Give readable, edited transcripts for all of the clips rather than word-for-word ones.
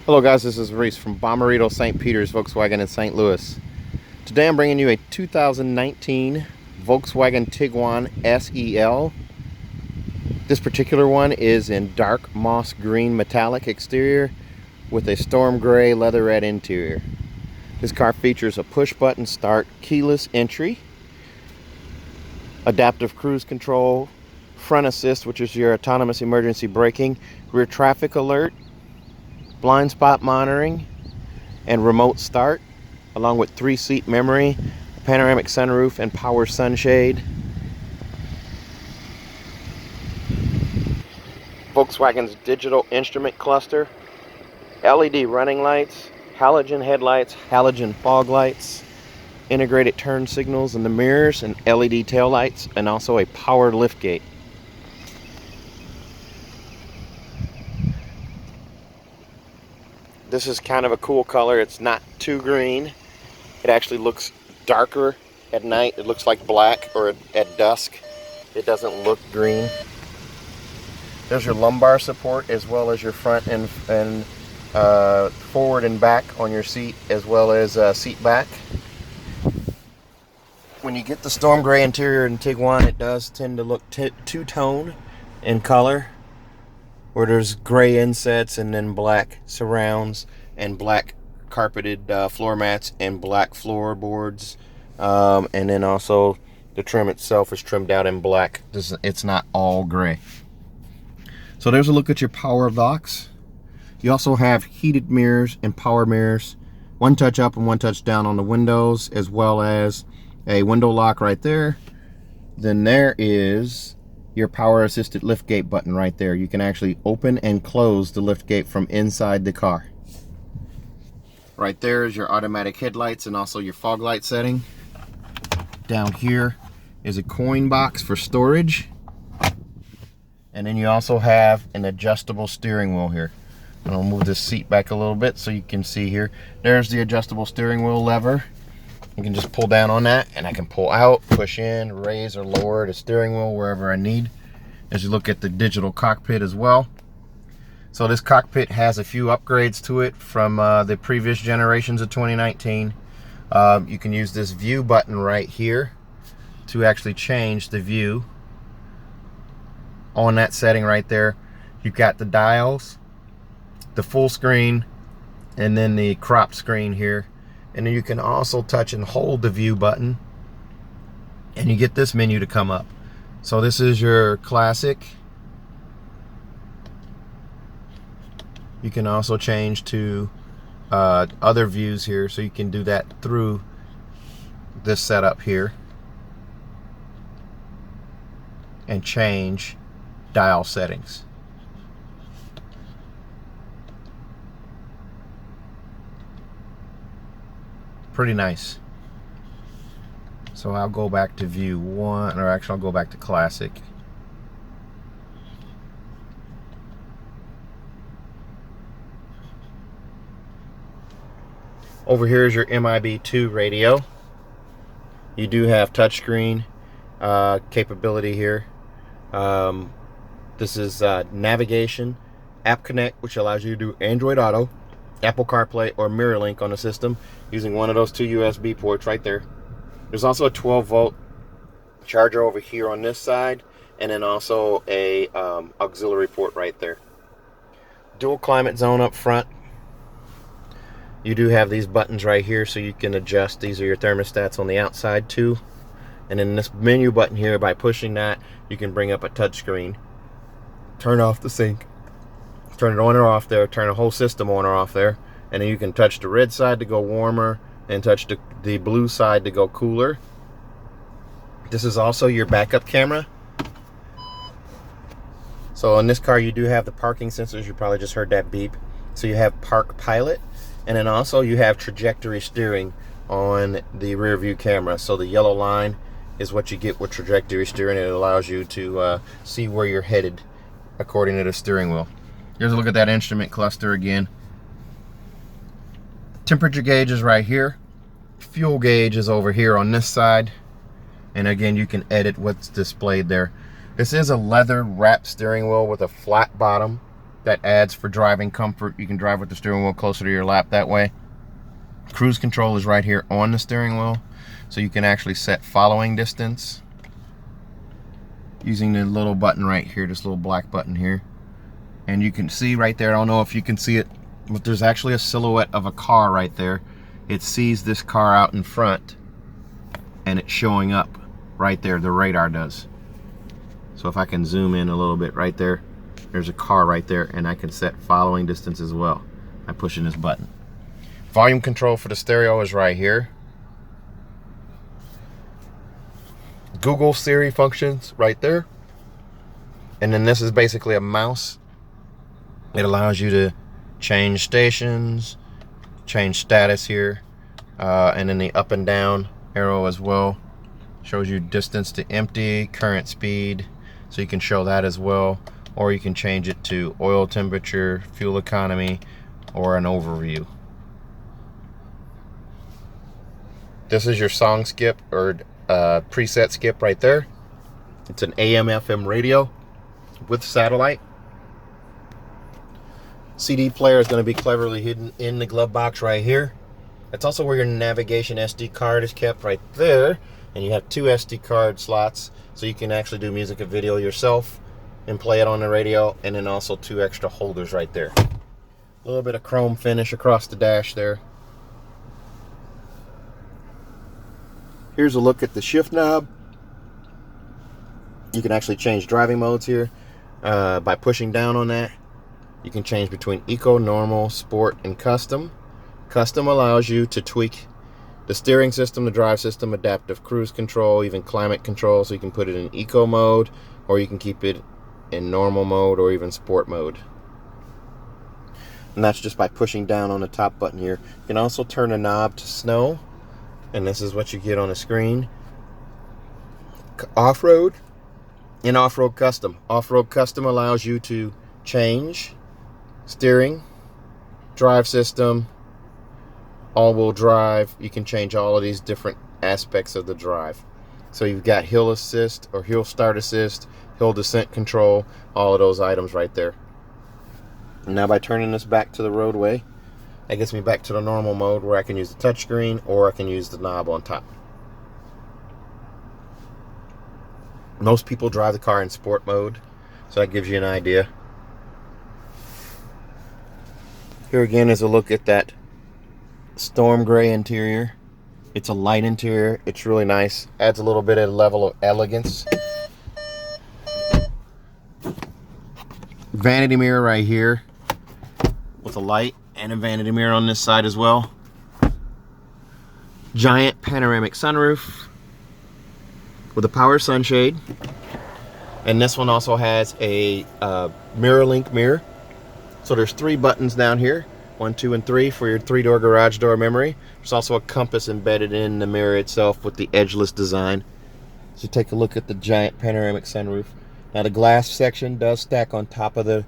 Hello guys, this is Reese from Bommarito St. Peter's Volkswagen in St. Louis. Today I'm bringing you a 2019 Volkswagen Tiguan SEL. This particular one is in dark moss green metallic exterior with a storm gray leather red interior. This car features a push button start keyless entry, adaptive cruise control, front assist, which is your autonomous emergency braking, rear traffic alert, blind spot monitoring, and remote start, along with 3-seat memory, panoramic sunroof, and power sunshade. Volkswagen's digital instrument cluster, LED running lights, halogen headlights, halogen fog lights, integrated turn signals in the mirrors, and LED tail lights, and also a power liftgate. This is kind of a cool color. It's not too green. It actually looks darker at night. It looks like black, or at dusk. It doesn't look green. There's your lumbar support, as well as your front and forward and back on your seat, as well as seat back. When you get the storm gray interior in Tiguan, it does tend to look two-tone in color, where there's gray insets and then black surrounds and black carpeted floor mats and black floorboards, and then also the trim itself is trimmed out in black. It's not all gray. So there's a look at your power box. You also have heated mirrors and power mirrors, one touch up and one touch down on the windows, as well as a window lock right there. Then there is your power assisted liftgate button right there. You can actually open and close the liftgate from inside the car. Right there is your automatic headlights and also your fog light setting. Down here is a coin box for storage. And then you also have an adjustable steering wheel here. And I'll move this seat back a little bit so you can see here. There's the adjustable steering wheel lever. You can just pull down on that, and I can pull out, push in, raise or lower the steering wheel wherever I need. As you look at the digital cockpit as well. So this cockpit has a few upgrades to it from the previous generations of 2019. You can use this view button right here to actually change the view. On that setting right there, you've got the dials, the full screen, and then the cropped screen here. And then you can also touch and hold the view button, and you get this menu to come up. So this is your classic. You can also change to other views here, so you can do that through this setup here and change dial settings. Pretty nice. So I'll go back to view 1, or actually I'll go back to classic. Over here is your MIB2 radio. You do have touchscreen capability here. This is navigation, App Connect, which allows you to do Android Auto, Apple CarPlay, or MirrorLink on the system using one of those 2 USB ports right there. There's also a 12-volt charger over here on this side, and then also a auxiliary port right there. Dual climate zone up front. You do have these buttons right here, so you can adjust. These are your thermostats on the outside too. And then this menu button here, by pushing that, you can bring up a touchscreen. Turn off the sink. Turn it on or off there. Turn the whole system on or off there. And then you can touch the red side to go warmer, and touch the blue side to go cooler. This is also your backup camera. So in this car, you do have the parking sensors. You probably just heard that beep. So you have Park Pilot, and then also you have trajectory steering on the rear view camera. So the yellow line is what you get with trajectory steering. It allows you to see where you're headed according to the steering wheel. Here's a look at that instrument cluster again. Temperature gauge is right here. Fuel gauge is over here on this side. And again, you can edit what's displayed there. This is a leather wrapped steering wheel with a flat bottom. That adds for driving comfort. You can drive with the steering wheel closer to your lap that way. Cruise control is right here on the steering wheel, so you can actually set following distance using the little button right here, this little black button here. And you can see right there, I don't know if you can see it, but there's actually a silhouette of a car right there. It sees this car out in front, and it's showing up right there, the radar does. So if I can zoom in a little bit right there, there's a car right there, and I can set following distance as well by pushing this button. Volume control for the stereo is right here. Google Siri functions right there. And then this is basically a mouse. It allows you to change stations, change status here, and then the up and down arrow as well. Shows you distance to empty, current speed, so you can show that as well. Or you can change it to oil temperature, fuel economy, or an overview. This is your song skip or preset skip right there. It's an AM/FM radio with satellite. CD player is going to be cleverly hidden in the glove box right here. That's also where your navigation SD card is kept right there. And you have 2 SD card slots, so you can actually do music and video yourself and play it on the radio, and then also 2 extra holders right there. A little bit of chrome finish across the dash there. Here's a look at the shift knob. You can actually change driving modes here by pushing down on that. You can change between Eco, Normal, Sport, and Custom. Custom allows you to tweak the steering system, the drive system, adaptive cruise control, even climate control, so you can put it in Eco mode, or you can keep it in Normal mode, or even Sport mode. And that's just by pushing down on the top button here. You can also turn the knob to snow, and this is what you get on the screen. Off-road and off-road custom. Off-road custom allows you to change steering, drive system, all-wheel drive. You can change all of these different aspects of the drive. So you've got hill assist or hill start assist, hill descent control, all of those items right there. And now by turning this back to the roadway, that gets me back to the normal mode where I can use the touchscreen or I can use the knob on top. Most people drive the car in sport mode, so that gives you an idea. Here again is a look at that storm gray interior. It's a light interior. It's really nice. Adds a little bit of level of elegance. Vanity mirror right here with a light, and a vanity mirror on this side as well. Giant panoramic sunroof with a power sunshade. And this one also has a MirrorLink mirror. So there's 3 buttons down here, 1, 2, and 3 for your 3-door garage door memory. There's also a compass embedded in the mirror itself with the edgeless design. So take a look at the giant panoramic sunroof. Now the glass section does stack on top of the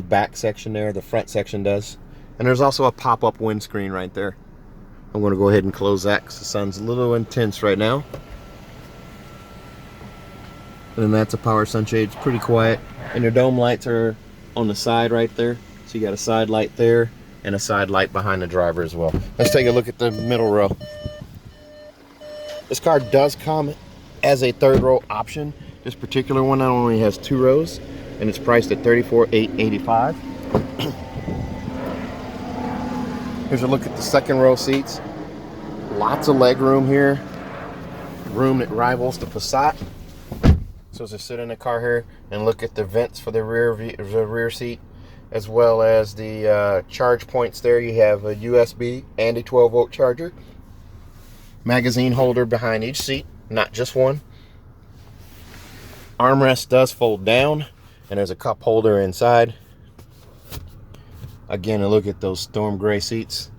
back section there, the front section does. And there's also a pop-up windscreen right there. I'm going to go ahead and close that because the sun's a little intense right now. And then that's a power sunshade. It's pretty quiet. And your dome lights are on the side right there. So you got a side light there and a side light behind the driver as well. Let's take a look at the middle row. This car does come as a 3rd row option. This particular one not only has 2 rows, and it's priced at $34,885. Here's a look at the 2nd row seats. Lots of leg room here. Room that rivals the Passat. So as I sit in the car here and look at the vents for the rear seat, as well as the charge points there, you have a USB and a 12-volt charger. Magazine holder behind each seat, not just one. Armrest does fold down, and there's a cup holder inside. Again, a look at those storm gray seats.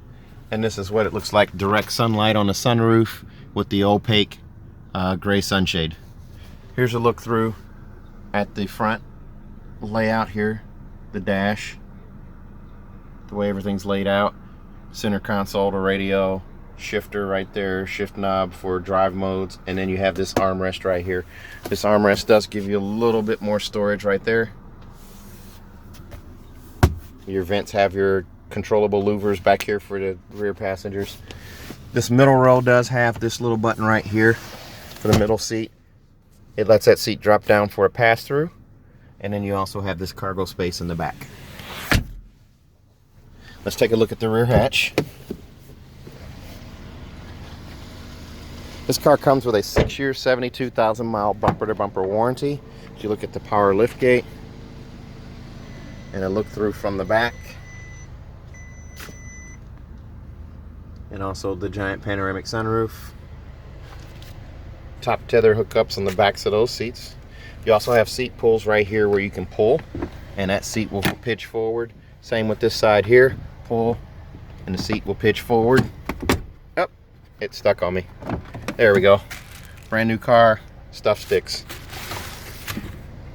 And this is what it looks like. Direct sunlight on the sunroof with the opaque gray sunshade. Here's a look through at the front layout here. The dash. The way everything's laid out. Center console to radio. Shifter right there. Shift knob for drive modes. And then you have this armrest right here. This armrest does give you a little bit more storage right there. Your vents have your controllable louvers back here for the rear passengers. This middle row does have this little button right here for the middle seat. It lets that seat drop down for a pass-through. And then you also have this cargo space in the back. Let's take a look at the rear hatch. This car comes with a 6-year, 72,000 mile bumper-to-bumper warranty. If you look at the power liftgate and a look through from the back, and also the giant panoramic sunroof, top tether hookups on the backs of those seats. You also have seat pulls right here where you can pull, and that seat will pitch forward. Same with this side here, pull, and the seat will pitch forward. Oh, it stuck on me. There we go. Brand new car, stuff sticks.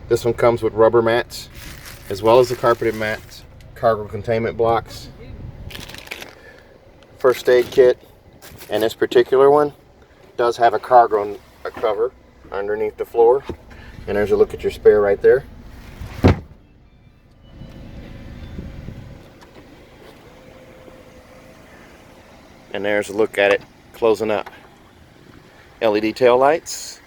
This one comes with rubber mats, as well as the carpeted mats, cargo containment blocks, first aid kit, and this particular one does have a cargo cover underneath the floor. And there's a look at your spare right there. And there's a look at it closing up. LED tail lights,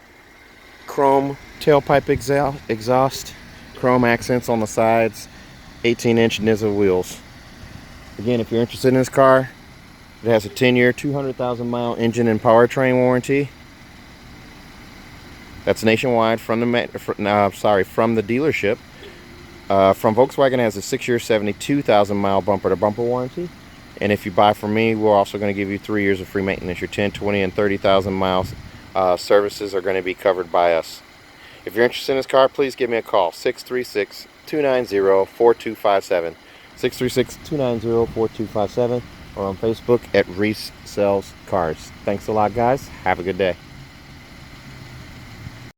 chrome tailpipe exhaust, chrome accents on the sides, 18-inch NZA wheels. Again, if you're interested in this car, it has a 10-year, 200,000 mile engine and powertrain warranty. That's nationwide from the dealership. From Volkswagen, it has a 6-year, 72,000 mile bumper-to-bumper warranty. And if you buy from me, we're also going to give you 3 years of free maintenance. Your 10, 20, and 30,000 miles services are going to be covered by us. If you're interested in this car, please give me a call. 636-290-4257. 636-290-4257. Or on Facebook at Reese Sells Cars. Thanks a lot, guys. Have a good day.